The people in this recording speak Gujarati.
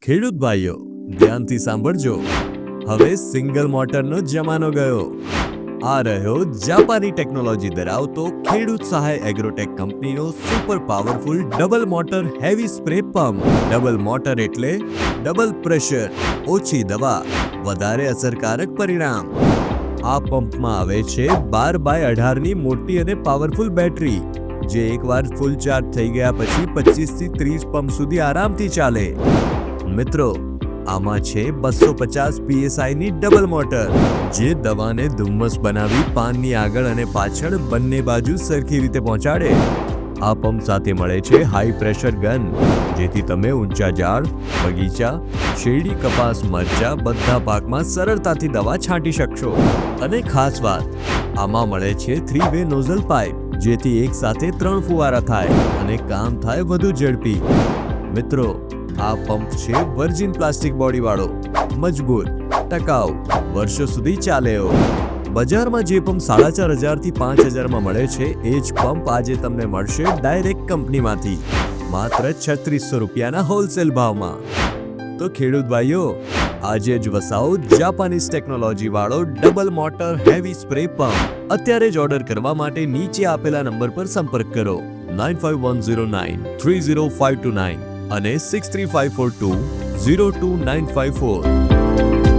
ખેડૂત ભાઈઓ ધ્યાનથી સાંભળજો, હવે સિંગલ મોટરનો જમાનો ગયો. આ રહ્યો જાપાની ટેકનોલોજી ધરાવતો ખેડૂત સહાય એગ્રોટેક કંપનીનો super powerful double motor heavy spray pump. Double motor એટલે ડબલ પ્રેશર, ઓછી દવા, વધારે અસરકારક પરિણામ. આ પંપમાં આવે છે 12x18 ની મોટી અને પાવરફુલ બેટરી, જે એકવાર ફૂલ ચાર્જ થઈ ગયા પછી 25 થી 30 પંપ સુધી આરામથી ચાલે. મિત્રો, આમાં છે 250 PSI ની ડબલ મોટર, જે દવાને ધુમ્મસ બનાવી પાનની આગળ અને પાછળ બંને બાજુ સરખી રીતે પહોંચાડે. આ પંપ સાથે મળે છે હાઈ પ્રેશર ગન, જેથી તમે ઊંચા ઝાડ, બગીચા, શેરડી, કપાસ, મરચા બધા પાકમાં સરળતાથી દવા છાંટી શકશો. અને ખાસ વાત, આમાં મળે છે 3-વે નોઝલ પાઇપ, જેથી એક સાથે 3 ફુવારા થાય અને કામ થાય વધુ ઝડપી. મિત્રો, આ પંપ છે વર્જિન પ્લાસ્ટિક બોડી વાળો, મજબૂત, ટકાઉ, વર્ષો સુધી ચાલે એવો. બજારમાં જે પંપ 4,500 થી 5,000 માં મળે છે, એ જ પંપ આજે તમને મળશે ડાયરેક્ટ કંપનીમાંથી માત્ર 3600 રૂપિયાના હોલસેલ ભાવમાં. તો ખેડૂત ભાઈઓ, આજે જ વસાવો જાપાનીઝ ટેકનોલોજી વાળો double motor heavy spray pump. અત્યારે જ ઓર્ડર કરવા માટે નીચે આપેલા નંબર પર સંપર્ક કરો 9510930529 અને 6354202954.